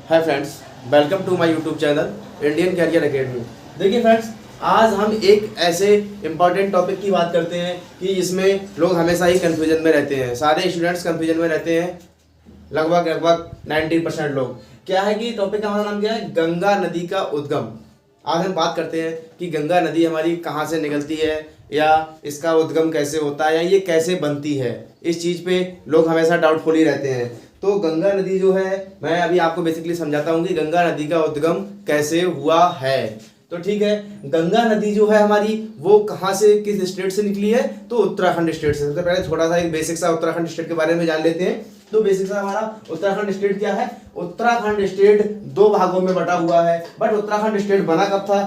Hi friends, welcome to my YouTube channel Indian career academy. देखिए friends, आज हम एक ऐसे इम्पॉर्टेंट टॉपिक की बात करते हैं कि जिसमें लोग हमेशा ही कंफ्यूजन में रहते हैं। सारे स्टूडेंट्स कंफ्यूजन में रहते हैं, लगभग 90% लोग। क्या है कि टॉपिक का हमारा नाम क्या है? गंगा नदी का उद्गम। आज हम बात करते हैं कि गंगा नदी हमारी कहाँ से निकलती है, या इसका उद्गम कैसे होता है, या ये कैसे बनती है। इस चीज़ पे लोग हमेशा डाउटफुल ही रहते हैं। तो गंगा नदी जो है, मैं अभी आपको बेसिकली समझाता हूँ कि गंगा नदी का उद्गम कैसे हुआ है। तो ठीक है, गंगा नदी जो है हमारी, वो कहाँ से, किस स्टेट से निकली है? तो उत्तराखंड स्टेट से। सबसे पहले थोड़ा सा एक बेसिक सा उत्तराखंड स्टेट के बारे में जान लेते हैं। तो बेसिक सा हमारा उत्तराखंड स्टेट क्या है? उत्तराखंड स्टेट दो भागों में बटा हुआ है। बट उत्तराखंड स्टेट बना कब था?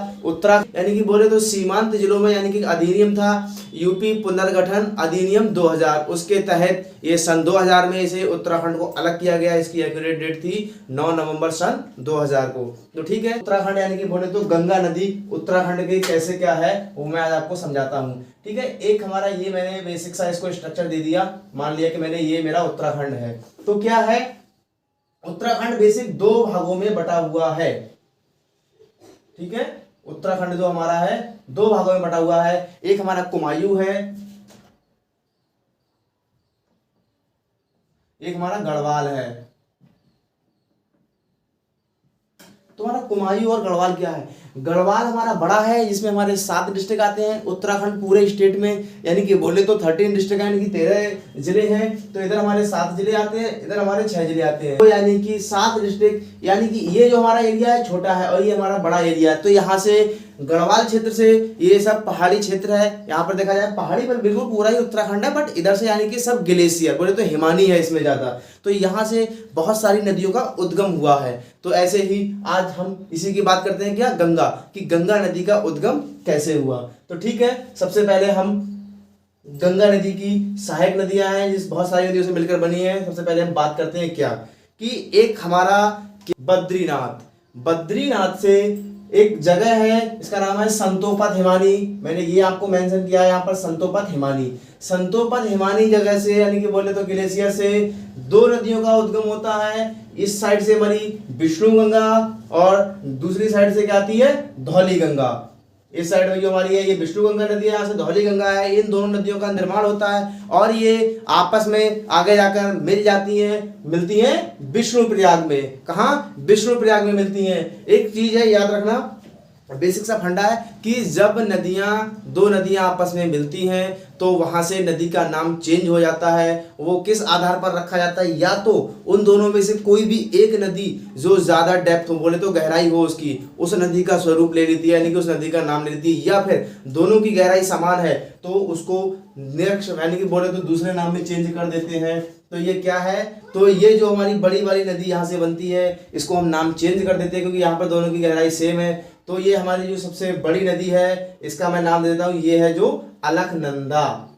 यानी कि बोले तो सीमांत जिलों में, यानी कि अधिनियम था यूपी पुनर्गठन अधिनियम 2000। उसके तहत ये सन 2000 में इसे उत्तराखंड को अलग किया गया। इसकी एक्यूरेट डेट थी 9 नवंबर सन 2000 को। तो ठीक है, उत्तराखंड यानी कि बोले तो गंगा नदी उत्तराखंड के कैसे क्या है वो मैं आज आपको समझाता हूँ। ठीक है, एक हमारा ये मैंने बेसिक सा इसको स्ट्रक्चर दे दिया। मान लिया कि मैंने ये मेरा उत्तराखंड है। तो क्या है, उत्तराखंड बेसिक दो भागों में बटा हुआ है। ठीक है, उत्तराखंड जो हमारा है दो भागों में बटा हुआ है। एक हमारा कुमायूं है, एक हमारा गढ़वाल है। तो हमारा कुमायूं और गढ़वाल क्या है? गढ़वाल हमारा बड़ा है, जिसमें हमारे 7 डिस्ट्रिक्ट आते हैं। उत्तराखंड पूरे स्टेट में यानी कि बोले तो 13 डिस्ट्रिक्ट यानी कि 13 जिले हैं। तो इधर हमारे 7 जिले आते हैं, इधर हमारे 6 जिले आते हैं। तो यानी कि 7 डिस्ट्रिक्ट, यानी कि ये जो हमारा एरिया है छोटा है और ये हमारा बड़ा एरिया है। तो यहाँ से गढ़वाल क्षेत्र से ये सब पहाड़ी क्षेत्र है। यहाँ पर देखा जाए पहाड़ी पर बिल्कुल पूरा ही उत्तराखंड है, बट इधर से यानी कि सब ग्लेशियर, बोले तो हिमानी है इसमें ज्यादा। तो यहाँ से बहुत सारी नदियों का उद्गम हुआ है। तो ऐसे ही आज हम इसी की बात करते हैं, क्या? गंगा, कि गंगा नदी का उद्गम कैसे हुआ। तो ठीक है, सबसे पहले हम गंगा नदी की सहायक नदियां हैं जिस बहुत सारी नदियों से मिलकर बनी है। सबसे पहले हम बात करते हैं क्या, कि एक हमारा बद्रीनाथ से एक जगह है, इसका नाम है संतोपत हिमानी। मैंने ये आपको मेंशन किया है यहाँ पर, संतोपत हिमानी जगह से, यानी कि बोले तो ग्लेशियर से 2 नदियों का उद्गम होता है। इस साइड से हमारी विष्णु गंगा और दूसरी साइड से क्या आती है? धौली गंगा। इस साइड में जो हमारी है ये विष्णु गंगा नदी है, यहाँ से धौली गंगा है। इन दोनों नदियों का निर्माण होता है और ये आपस में आगे जाकर मिलती हैं विष्णुप्रयाग में। कहाँ? विष्णुप्रयाग में मिलती हैं। एक चीज है याद रखना, बेसिक सा फंडा है कि जब दो नदियां आपस में मिलती हैं तो वहां से नदी का नाम चेंज हो जाता है। वो किस आधार पर रखा जाता है? या तो उन दोनों में से कोई भी एक नदी जो ज्यादा डेप्थ हो, बोले तो गहराई हो उसकी, उस नदी का स्वरूप ले लेती है, यानी कि उस नदी का नाम ले लेती है। या फिर दोनों की गहराई समान है तो उसको निरक्ष यानी कि बोले तो दूसरे नाम में चेंज कर देते हैं। तो ये क्या है? तो ये जो हमारी बड़ी वाली नदी यहाँ से बनती है, इसको हम नाम चेंज कर देते हैं क्योंकि यहाँ पर दोनों की गहराई सेम है। तो ये हमारी जो सबसे बड़ी नदी है, इसका मैं नाम देता हूं, ये है जो अलकनंदा।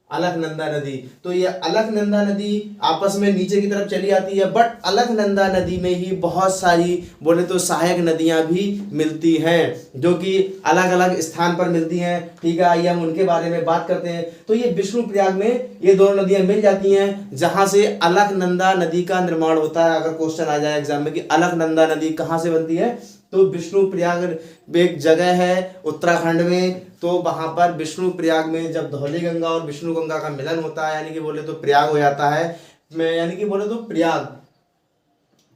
अलकनंदा नदी। तो ये अलकनंदा नदी आपस में नीचे की तरफ चली आती है, बट अलकनंदा नदी में ही बहुत सारी बोले तो सहायक नदियां भी मिलती हैं, जो कि अलग अलग स्थान पर मिलती हैं। ठीक है, आइए हम उनके बारे में बात करते हैं। तो ये विष्णुप्रयाग में ये दोनों नदियां मिल जाती हैं, जहां से अलकनंदा नदी का निर्माण होता है। अगर क्वेश्चन आ जाए एग्जाम में कि अलकनंदा नदी कहाँ से बनती है, तो विष्णुप्रयाग एक जगह है उत्तराखंड में। तो वहां पर विष्णुप्रयाग में जब धौली गंगा और विष्णु गंगा का मिलन होता है, यानी कि बोले तो प्रयाग हो जाता है, यानी कि बोले तो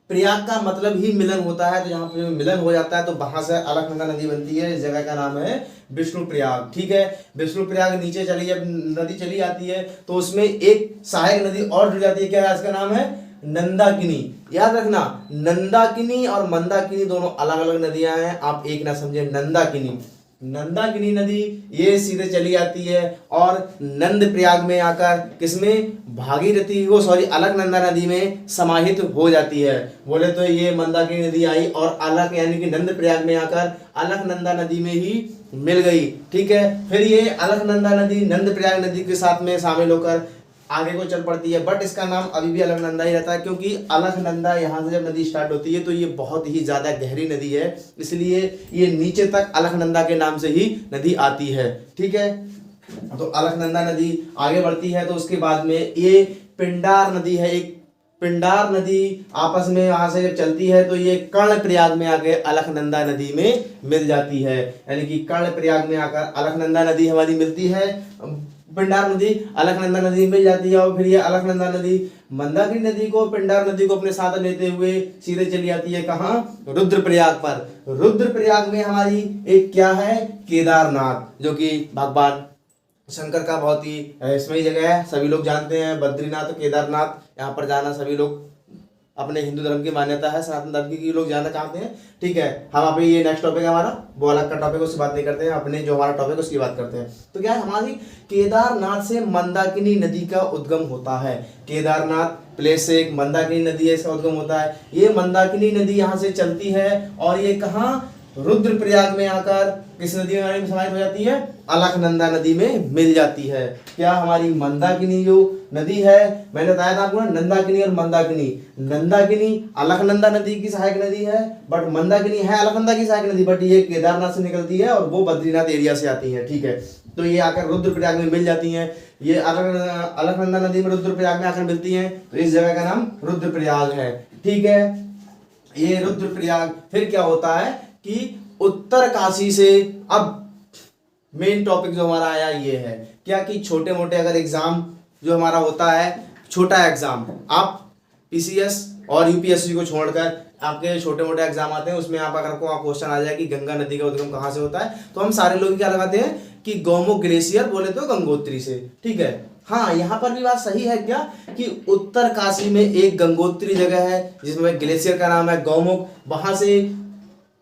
प्रयाग का मतलब ही मिलन होता है। तो यहाँ पे मिलन हो जाता है तो वहां से अलकनंदा नदी बनती है। इस जगह का नाम है विष्णुप्रयाग। ठीक है, विष्णुप्रयाग नीचे जब नदी चली आती है तो उसमें एक सहायक नदी और जुड़ जाती है। क्या है? इसका नाम है नंदाकिनी। याद रखना, नंदाकिनी और मंदाकिनी दोनों अलग अलग नदियां हैं, आप एक ना समझे। नंदाकिनी नदी ये सीधे चली आती है और नंदप्रयाग में आकर किसमें? अलकनंदा नदी में समाहित हो जाती है। बोले तो ये मंदाकिनी नदी आई और यानी कि नंदप्रयाग में आकर अलकनंदा नदी में ही मिल गई। ठीक है, फिर ये अलकनंदा नदी नंदप्रयाग नदी के साथ में शामिल होकर आगे को चल पड़ती है, बट इसका नाम अभी भी अलकनंदा ही रहता है क्योंकि अलकनंदा यहाँ से जब नदी स्टार्ट होती है तो ये बहुत ही ज्यादा गहरी नदी है, इसलिए ये नीचे तक अलकनंदा के नाम से ही नदी आती है। ठीक है, तो अलकनंदा नदी आगे बढ़ती है, तो उसके बाद में ये पिंडार नदी है, एक पिंडार नदी आपस में वहां से जब चलती है तो ये कर्णप्रयाग में आके अलकनंदा नदी में मिल जाती है। यानी कि कर्णप्रयाग में आकर अलकनंदा नदी हमारी मिलती है, पिंडार नदी अलकनंदा नदी मिल जाती है। और फिर ये अलकनंदा नदी मंदाकिनी नदी को, पिंडार नदी को अपने साथ लेते हुए सीधे चली जाती है कहाँ, रुद्रप्रयाग पर। रुद्रप्रयाग में हमारी एक क्या है, केदारनाथ, जो कि भगवान शंकर का बहुत ही रहस्यमयी जगह है, सभी लोग जानते हैं। बद्रीनाथ, केदारनाथ, यहाँ पर जाना सभी लोग, अपने हिंदू धर्म की मान्यता है, सनातन धर्म की लोग जाना चाहते हैं। ठीक है, हम अभी ये नेक्स्ट टॉपिक है हमारा, वो अलग का टॉपिक, उसकी बात नहीं करते हैं, अपने जो हमारा टॉपिक उसकी बात करते हैं। तो क्या है, हमारी केदारनाथ से मंदाकिनी नदी का उद्गम होता है। केदारनाथ प्लेस से एक मंदाकिनी नदी है, इसका उद्गम होता है। ये मंदाकिनी नदी यहाँ से चलती है और ये कहाँ, रुद्रप्रयाग में आकर किस नदी में समाहित हो जाती है, अलकनंदा नदी में मिल जाती है। क्या हमारी मंदाकिनी जो नदी है, मैंने बताया था आपको नंदाकिनी और मंदाकिनी। नंदाकिनी अलकनंदा नदी की सहायक नदी है, बट मंदाकिनी है अलकनंदा की सहायक नदी, बट ये केदारनाथ से निकलती है और वो बद्रीनाथ एरिया से आती है। ठीक है, तो ये आकर रुद्रप्रयाग में मिल जाती हैं। ये अलकनंदा नदी में रुद्रप्रयाग में आकर मिलती हैं, तो इस जगह का नाम रुद्रप्रयाग है। ठीक है, ये रुद्रप्रयाग फिर क्या होता है कि उत्तर काशी से, अब मेन टॉपिक जो हमारा आया ये है क्या, कि छोटे मोटे अगर एग्जाम जो हमारा होता है, छोटा एग्जाम, आप पीसीएस और यूपीएससी को छोड़कर आपके छोटे मोटे एग्जाम आते हैं, उसमें आप अगर आपको क्वेश्चन आ जाए कि गंगा नदी का उद्गम कहाँ से होता है, तो हम सारे लोग क्या लगाते हैं कि गौमुख ग्लेशियर, बोले तो गंगोत्री से। ठीक है, हाँ यहाँ पर भी बात सही है क्या, कि उत्तर काशी में एक गंगोत्री जगह है जिसमें ग्लेशियर का नाम है गौमुख, वहां से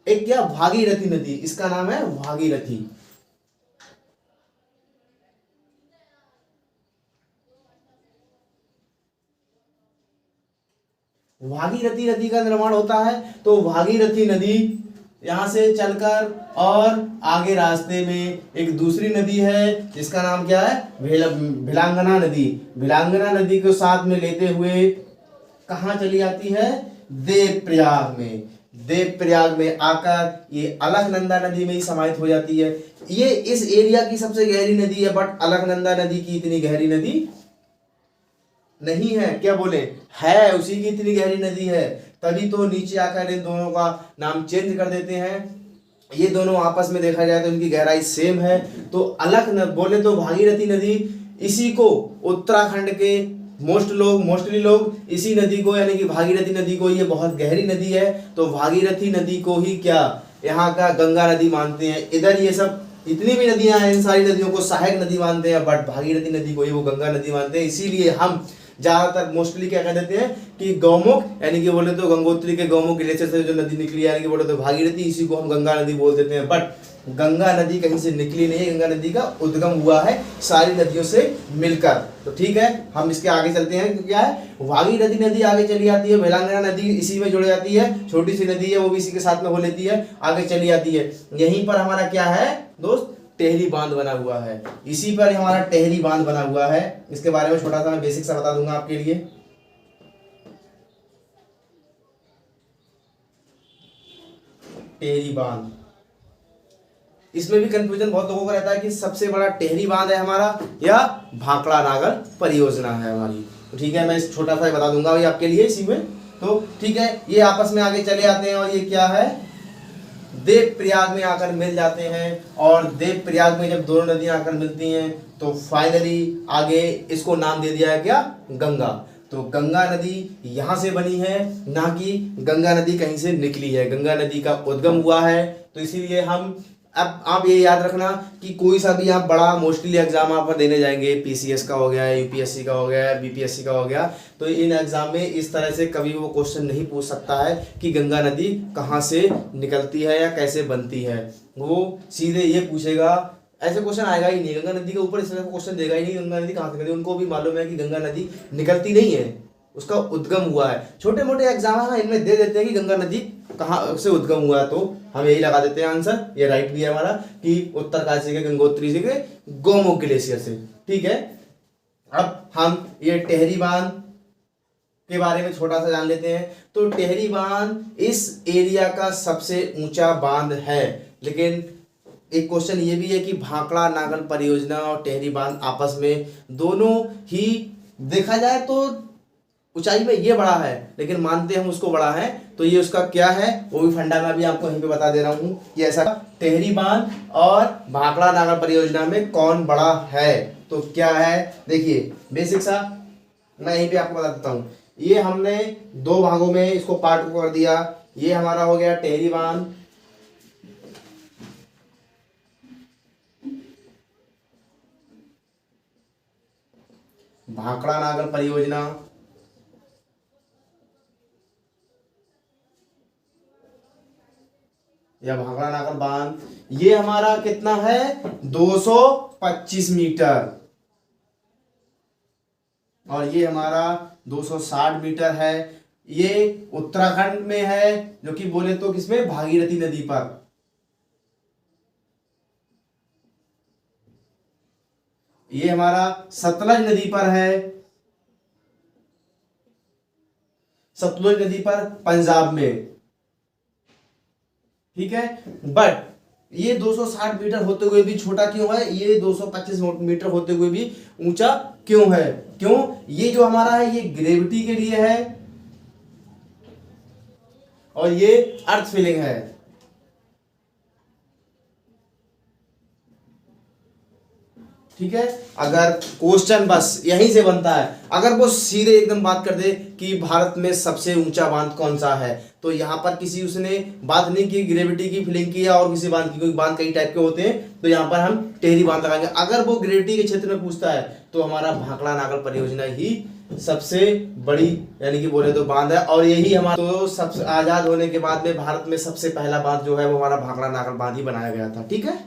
एक क्या, भागीरथी नदी, इसका नाम है भागीरथी। भागीरथी नदी का निर्माण होता है, तो भागीरथी नदी यहां से चलकर और आगे रास्ते में एक दूसरी नदी है जिसका नाम क्या है, भिलांगना नदी। भिलांगना नदी को साथ में लेते हुए कहाँ चली जाती है, देवप्रयाग में। देवप्रयाग में आकर ये अलकनंदा नदी में ही समाहित हो जाती है। ये इस एरिया की सबसे गहरी नदी है, बट अलकनंदा नदी की इतनी गहरी नदी नहीं है। क्या बोले, है उसी की इतनी गहरी नदी है, तभी तो नीचे आकर इन दोनों का नाम चेंज कर देते हैं। ये दोनों आपस में देखा जाए तो इनकी गहराई सेम है। तो बोले तो भागीरथी नदी, इसी को उत्तराखंड के मोस्टली लोग इसी नदी को, यानी कि भागीरथी नदी को, ये बहुत गहरी नदी है तो भागीरथी नदी को ही क्या, यहाँ का गंगा नदी मानते हैं। इधर ये सब इतनी भी नदियां हैं, इन सारी नदियों को सहायक नदी मानते हैं, बट भागीरथी नदी को ही वो गंगा नदी मानते हैं। इसीलिए हम ज्यादातर मोस्टली क्या कह देते हैं कि गौमुख, यानी कि बोले तो गंगोत्री के गौमुख ग्लेशियर से जो नदी निकली है, यानी कि बोले तो भागीरथी, इसी को हम गंगा नदी बोल देते हैं। बट गंगा नदी कहीं से निकली नहीं है, गंगा नदी का उद्गम हुआ है सारी नदियों से मिलकर। तो ठीक है, हम इसके आगे चलते हैं। क्या है, भागीरथी नदी आगे चली जाती है, भिलांगना नदी इसी में जुड़ जाती है, छोटी सी नदी है वो भी इसी के साथ में हो लेती है, आगे चली जाती है। यहीं पर हमारा क्या है दोस्त, टेहरी बांध बना हुआ है, इसी पर हमारा टेहरी बांध बना हुआ है। इसके बारे में छोटा सा मैं बेसिक सा बता दूंगा आपके लिए। टेहरी बांध, इसमें भी कंफ्यूजन बहुत लोगों का रहता है कि सबसे बड़ा टेहरी बांध है हमारा या भाखड़ा नागर परियोजना है हमारी। तो ठीक है, मैं इस छोटा सा बता दूंगा भाई आपके लिए इसी में। तो ठीक है, ये आपस में आगे चले आते हैं और ये क्या है, देवप्रयाग में आकर मिल जाते हैं। और देवप्रयाग में जब दोनों नदियां आकर मिलती हैं तो फाइनली आगे इसको नाम दे दिया है क्या, गंगा। तो गंगा नदी यहाँ से बनी है, ना कि गंगा नदी कहीं से निकली है, गंगा नदी का उद्गम हुआ है। तो इसीलिए हम, अब आप ये याद रखना कि कोई सा भी आप बड़ा मोस्टली एग्जाम आप देने जाएंगे, पीसीएस का हो गया, यूपीएससी का हो गया, बीपीएससी का हो गया, तो इन एग्जाम में इस तरह से कभी वो क्वेश्चन नहीं पूछ सकता है कि गंगा नदी कहाँ से निकलती है या कैसे बनती है। वो सीधे ये पूछेगा, ऐसे क्वेश्चन आएगा ही नहीं, गंगा नदी के ऊपर इस तरह का क्वेश्चन देगा ही नहीं, गंगा नदी कहाँ से निकलती है। उनको भी मालूम है कि गंगा नदी निकलती नहीं है, उसका उद्गम हुआ है। छोटे मोटे एग्जाम है इनमें दे देते हैं कि गंगा नदी कहाँ से उद्गम हुआ है, तो हम यही लगा देते हैं आंसर, ये राइट भी है हमारा, कि उत्तरकाशी के गंगोत्री से के गौमुख ग्लेशियर से। ठीक है, अब हम ये टेहरी बांध के बारे में छोटा सा जान लेते हैं। तो टेहरी बांध इस एरिया का सबसे ऊंचा बांध है, लेकिन एक क्वेश्चन ये भी है कि भाखड़ा नागल परियोजना और टेहरी बांध आपस में दोनों ही देखा जाए तो ऊंचाई में ये बड़ा है, लेकिन मानते हम उसको बड़ा है, तो ये उसका क्या है वो भी फंडा मैं भी आपको यहीं पे बता दे रहा हूँ कि ऐसा टेहरी बांध और भाखड़ा नागल परियोजना में कौन बड़ा है। तो क्या है, देखिए बेसिक सा मैं यहीं पे आपको बता देता हूँ। ये हमने दो भागों में इसको पार्ट कर दिया। ये हमारा हो गया टेहरी बांध, भाखड़ा नागल परियोजना या भाखड़ा नागल बांध, ये हमारा कितना है 225 मीटर, और ये हमारा 260 मीटर है। ये उत्तराखंड में है, जो कि बोले तो किसमें, भागीरथी नदी पर। ये हमारा सतलज नदी पर है, सतलुज नदी पर पंजाब में, ठीक है। बट ये 260 मीटर होते हुए भी छोटा क्यों है, ये 225 मीटर होते हुए भी ऊंचा क्यों है, क्यों, ये जो हमारा है ये ग्रेविटी के लिए है और ये अर्थ फीलिंग है। ठीक है, अगर क्वेश्चन बस यहीं से बनता है, अगर वो सीधे एकदम बात कर दे कि भारत में सबसे ऊंचा बांध कौन सा है, तो यहाँ पर किसी उसने बात नहीं की ग्रेविटी की फीलिंग की या और किसी बांध की, क्योंकि बांध कई टाइप के होते हैं, तो यहाँ पर हम टेहरी बांध लगाएंगे। अगर वो ग्रेविटी के क्षेत्र में पूछता है तो हमारा भाखड़ा नागल परियोजना ही सबसे बड़ी यानी कि बोले तो बांध है, और यही हमारा तो सबसे आजाद होने के बाद में भारत में सबसे पहला बांध जो है वो हमारा भाखड़ा नागल बांध ही बनाया गया था। ठीक है,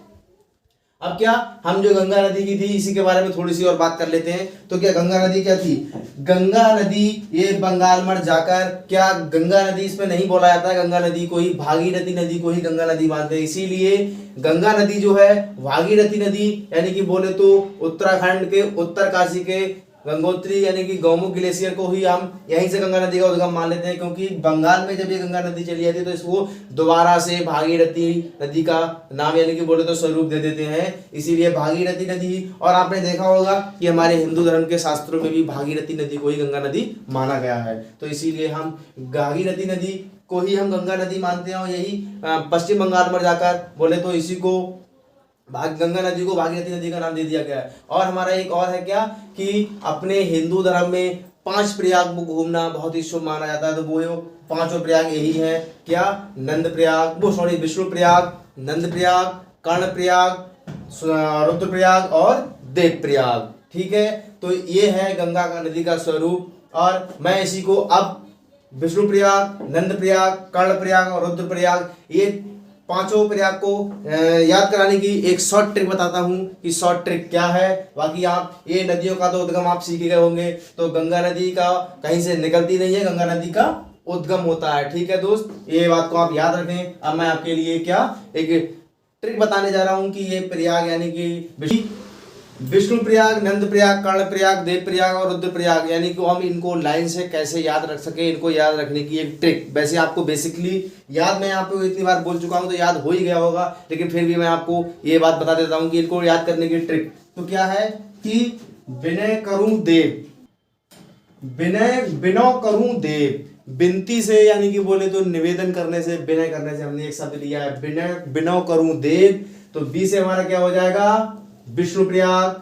अब क्या हम जो गंगा नदी की थी इसी के बारे में थोड़ी सी और बात कर लेते हैं। तो क्या गंगा नदी क्या थी, गंगा नदी ये बंगाल में जाकर, क्या गंगा नदी इसमें नहीं बोला जाता है, गंगा नदी को ही भागीरथी नदी को ही गंगा नदी मानते हैं, इसीलिए गंगा नदी जो है भागीरथी नदी यानी कि बोले तो उत्तराखंड के उत्तरकाशी के गंगोत्री यानी कि गौमुख ग्लेशियर को ही हम यहीं से गंगा नदी का उद्गम मान लेते हैं, क्योंकि बंगाल में जब ये गंगा नदी चली जाती है तो इसको दोबारा से भागीरथी नदी का नाम यानी कि बोले तो स्वरूप दे देते हैं, इसीलिए भागीरथी नदी। और आपने देखा होगा कि हमारे हिंदू धर्म के शास्त्रों में भी भागीरथी नदी को ही गंगा नदी माना गया है, तो इसीलिए हम भागीरथी नदी को ही हम गंगा नदी मानते हैं। और यही पश्चिम बंगाल में जाकर बोले तो इसी को गंगा नदी को भागीरथी नदी का नाम दे दिया गया है। और हमारा एक और है क्या कि अपने हिंदू धर्म में 5 प्रयाग को घूमना बहुत ही शुभ माना जाता है, तो वो 5 प्रयाग यही है, क्या, नंद प्रयाग, वो सॉरी विष्णु प्रयाग, नंद प्रयाग, कर्ण प्रयाग, रुद्र प्रयाग और देव प्रयाग। ठीक है, तो ये है गंगा नदी का स्वरूप। और मैं इसी को अब विष्णु प्रयाग, नंद प्रयाग, कर्ण प्रयाग और रुद्र प्रयाग ये 5 प्रयाग को याद कराने की एक शॉर्ट ट्रिक बताता हूँ कि शॉर्ट ट्रिक क्या है। बाकी आप ये नदियों का तो उद्गम आप सीख गए होंगे, तो गंगा नदी का कहीं से निकलती नहीं है, गंगा नदी का उद्गम होता है। ठीक है दोस्त, ये बात को आप याद रखें। अब मैं आपके लिए क्या एक ट्रिक बताने जा रहा हूँ कि ये प्रयाग यानी कि विष्णु प्रयाग, नंद प्रयाग, कर्ण प्रयाग, देव प्रयाग और रुद्र प्रयाग यानी कि हम इनको लाइन से कैसे याद रख सके, इनको याद रखने की एक ट्रिक। वैसे आपको बेसिकली याद मैं आपको इतनी बार बोल चुका हूं तो याद हो ही गया होगा, लेकिन फिर भी मैं आपको ये बात बता देता हूं कि इनको याद करने की ट्रिक तो क्या है कि विनय करूं देव, विनय करूं देव, विनती से यानी कि बोले तो निवेदन करने से, विनय करने से हमने एक शब्द लिया है विनय करूं देव। तो बी से हमारा क्या हो जाएगा, विष्णु प्रयाग,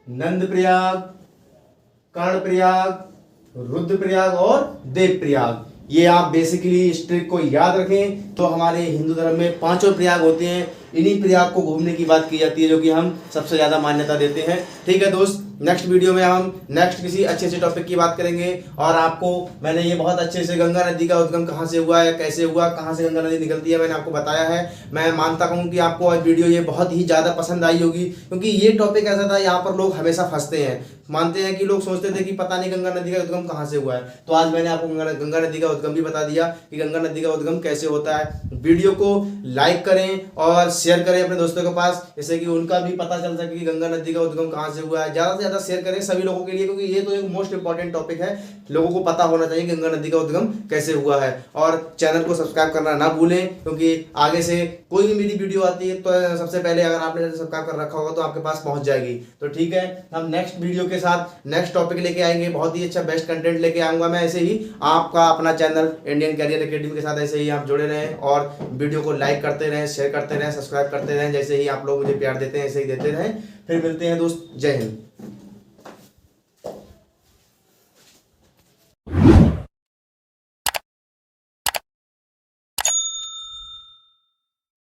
नंद प्रयाग, कर्ण प्रयाग, रुद्र प्रयाग और देव प्रयाग। ये आप बेसिकली इस ट्रिक को याद रखें। तो हमारे हिंदू धर्म में 5 प्रयाग होते हैं, इन्हीं प्रयाग को घूमने की बात की जाती है, जो कि हम सबसे ज्यादा मान्यता देते हैं। ठीक है दोस्त, नेक्स्ट वीडियो में हम नेक्स्ट किसी अच्छे से टॉपिक की बात करेंगे। और आपको मैंने ये बहुत अच्छे से गंगा नदी का उद्गम कहाँ से हुआ है, कैसे हुआ, कहाँ से गंगा नदी निकलती है, मैंने आपको बताया है। मैं मानता हूँ कि आपको आज वीडियो ये बहुत ही ज़्यादा पसंद आई होगी, क्योंकि ये टॉपिक ऐसा था यहाँ पर लोग हमेशा फंसते हैं, मानते हैं कि लोग सोचते थे कि पता नहीं गंगा नदी का उद्गम कहाँ से हुआ है। तो आज मैंने आपको गंगा नदी का उद्गम भी बता दिया कि गंगा नदी का उद्गम कैसे होता है। वीडियो को लाइक करें और शेयर करें अपने दोस्तों के पास, जैसे कि उनका भी पता चल सके कि गंगा नदी का उद्गम कहाँ से हुआ है। ज़्यादा से ज़्यादा शेयर करें सभी लोगों के लिए, क्योंकि ये तो एक मोस्ट इंपॉर्टेंट टॉपिक है। लोगों को पता होना चाहिए गंगा नदी का उद्गम कैसे हुआ है। और चैनल को सब्सक्राइब करना ना भूलें, क्योंकि आगे से कोई भी मेरी वीडियो आती है तो सबसे पहले अगर आपने सब्सक्राइब कर रखा होगा तो आपके पास पहुंच जाएगी। तो ठीक है, हम नेक्स्ट वीडियो के साथ नेक्स्ट टॉपिक लेके आएंगे, बहुत ही अच्छा बेस्ट कंटेंट लेके आऊंगा मैं। ऐसे ही आपका अपना चैनल इंडियन कैरियर एकेडमी के साथ ऐसे ही आप जुड़े रहें और वीडियो को लाइक करते रहें, शेयर करते रहें, सब्सक्राइब करते रहें। जैसे ही आप लोग मुझे प्यार देते हैं ऐसे ही देते रहें। फिर मिलते हैं दोस्त, जय हिंद।